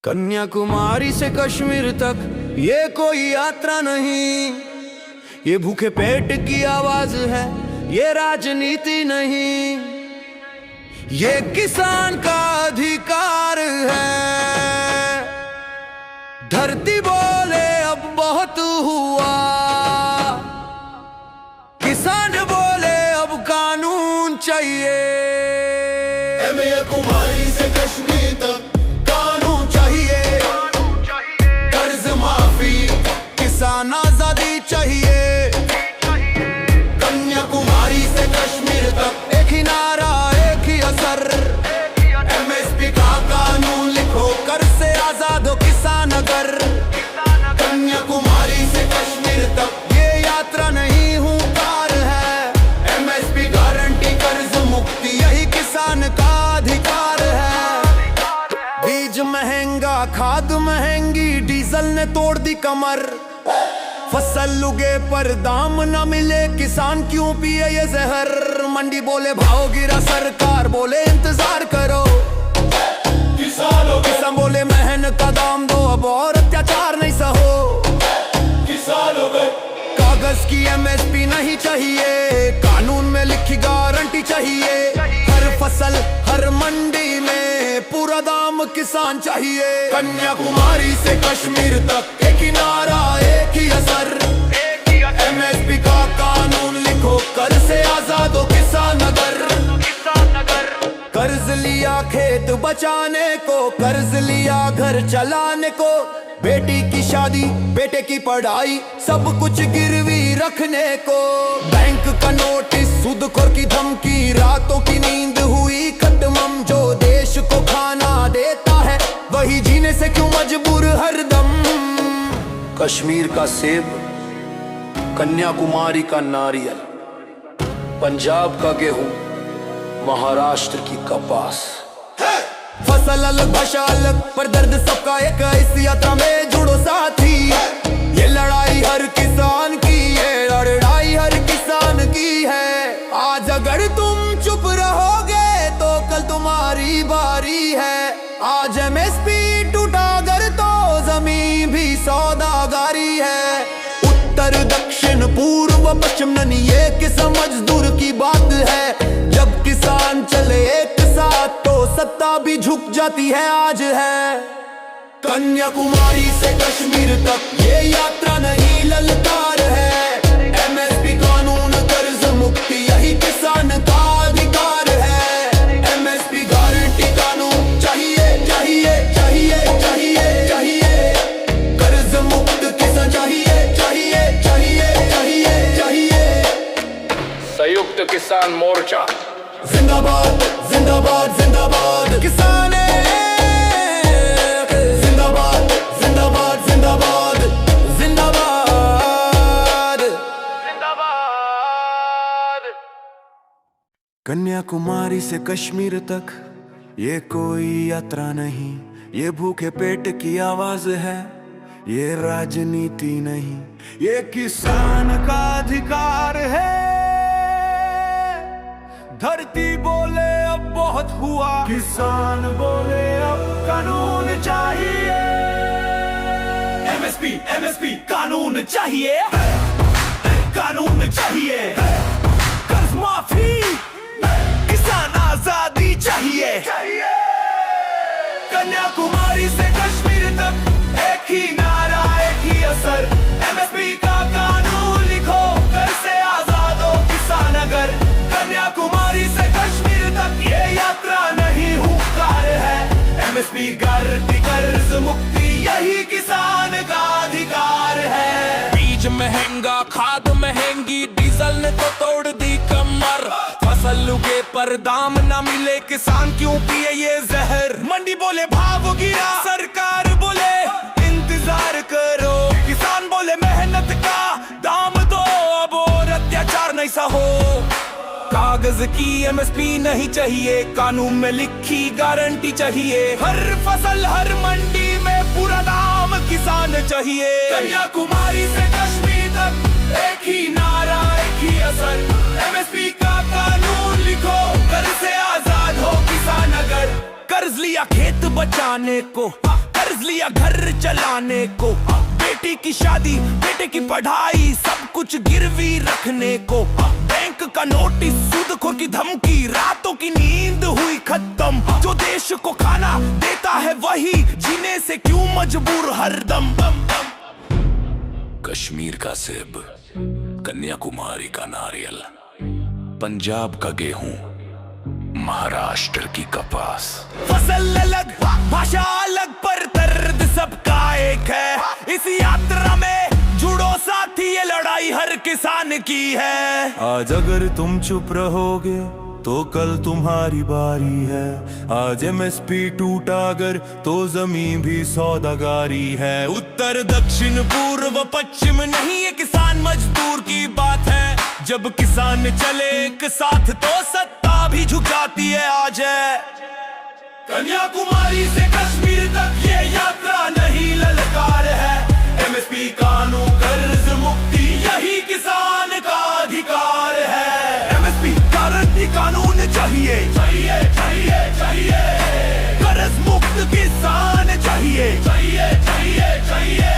कन्याकुमारी से कश्मीर तक ये कोई यात्रा नहीं, ये भूखे पेट की आवाज है, ये राजनीति नहीं, ये किसान का अधिकार है। धरती बोले अब बहुत हुआ, किसान बोले अब कानून चाहिए। कन्याकुमारी से कश्मीर तक कानून चाहिए, कर्ज माफी, किसान आजादी चाहिए। कन्याकुमारी से कश्मीर तक एक ही नारा एक ही असर, एमएसपी का कानून लिखो, कर से आजाद हो किसान अगर। कन्याकुमारी से कश्मीर तक ये यात्रा नहीं हुंकार है, एमएसपी गारंटी, कर्ज मुक्ति, यही किसान का अधिकार है। बीज महंगा, खाद महंगी, डीजल ने तोड़ दी कमर। फसल उगे पर दाम न मिले, किसान क्यों पिए ये जहर। मंडी बोले भाव गिरा, सरकार बोले इंतजार करो। किसान बोले मेहनत का दाम दो, अब और अत्याचार नहीं सहो। कागज की एमएसपी नहीं चाहिए, कानून में लिखी गारंटी चाहिए। हर फसल हर मंडी में पूरा दाम किसान चाहिए। कन्याकुमारी से कश्मीर तक एक ही नारा एक ही असर, एमएसपी का कानून लिखो, कर से आजाद हो किसान अगर। कर्ज लिया खेत बचाने को, कर्ज लिया घर चलाने को, बेटी की शादी बेटे की पढ़ाई सब कुछ गिरवी रखने को। बैंक का नोटिस, सूदखोर की धमकी, रातों की नींद हुई खत्म। जो देश को खाना देता है वही जीने से क्यों मजबूर हरदम। कश्मीर का सेब, कन्याकुमारी का नारियल, पंजाब का गेहूं, महाराष्ट्र की कपास। फसल अलग भाषा अलग पर दर्द सबका एक, इस यात्रा में जुड़ो साथी। ये लड़ाई हर किसान की, ये लड़ाई हर किसान की है। आज अगर तुम चुप रहोगे तो कल तुम्हारी बारी है। आज एमएसपी टूटा अगर तो जमीन भी सौदागारी है। उत्तर दक्षिण पूर्व पश्चिम नहीं, ये किस मजदूर की बात है। जब किसान चले एक साथ तो सत्ता भी झुक जाती है, आज है। कन्याकुमारी से कश्मीर तक ये यात्रा नहीं ललकार है, एमएसपी कानून, कर्ज मुक्ति, यही किसान का अधिकार है। एमएसपी गारंटी, कानून चाहिए चाहिए चाहिए चाहिए चाहिए, कर्ज मुक्त किसान चाहिए चाहिए चाहिए चाहिए चाहिए। संयुक्त किसान मोर्चा जिंदाबाद जिंदाबाद जिंदाबाद, किसान जिंदाबाद जिंदाबाद जिंदाबाद जिंदाबाद। कन्याकुमारी से कश्मीर तक ये कोई यात्रा नहीं, ये भूखे पेट की आवाज है, ये राजनीति नहीं, ये किसान का अधिकार है। धरती बोले अब बहुत हुआ, किसान बोले अब कानून चाहिए। एमएसपी एमएसपी कानून चाहिए, कानून चाहिए। कर्ज माफी, किसान आजादी चाहिए। कन्याकुमारी से कश्मीर तक एक ही नारा एक ही असर, एमएसपी का कानून लिखो, कर से आजाद हो किसान अगर। कन्याकुमारी से कश्मीर तक ये यात्रा नहीं हुंकार है, एमएसपी गारंटी, कर्ज मुक्ति, यही किसान का अधिकार है। बीज महंगा, खाद महंगी, डीजल ने तो तोड़ दी कमर। फसल उगे पर दाम ना मिले, किसान क्यों पिए ये जहर। मंडी बोले भाव गिरा, सरकार बोले इंतजार करो। किसान बोले मेहनत का दाम दो, अब और अत्याचार नहीं सहो। कागज की एमएसपी नहीं चाहिए, कानून में लिखी गारंटी चाहिए। हर फसल हर मंडी में पूरा दाम किसान चाहिए। कन्याकुमारी से कश्मीर तक एक ही नारा एक ही असर, एमएसपी का कानून लिखो, कर से आजाद हो किसान अगर। कर्ज लिया खेत बचाने को, कर्ज लिया घर चलाने को, बेटी की शादी बेटे की पढ़ाई सब कुछ गिरवी रखने को, बैंक का नोटिस सूदखोर की धमकी, रातों की नींद हुई खत्म। जो देश को खाना देता है वही जीने से क्यों मजबूर हरदम। कश्मीर का सेब, कन्याकुमारी का नारियल, पंजाब का गेहूं, महाराष्ट्र की कपास। फसल अलग भाषा अलग पर दर्द सबका एक है। इस यात्रा में जुड़ो साथी, ये लड़ाई हर किसान की है। आज अगर तुम चुप रहोगे तो कल तुम्हारी बारी है। आज MSP टूटा अगर तो जमीन भी सौदागारी है। उत्तर दक्षिण पूर्व पश्चिम नहीं, ये किसान मजदूर की बात है। जब किसान चले एक साथ तो सत्ता भी झुक जाती है। आज है कन्याकुमारी से कश्मीर तक ये यात्रा नहीं ललकार है। MSP कानून कर्ज मुक्ति यही किसान का अधिकार है। MSP गारंटी कानून चाहिए, चाहिए, चाहिए, चाहिए। कर्ज मुक्त किसान चाहिए, चाहिए, चाहिए, चाहिए।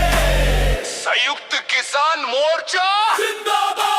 संयुक्त किसान मोर्चा जिंदाबाद।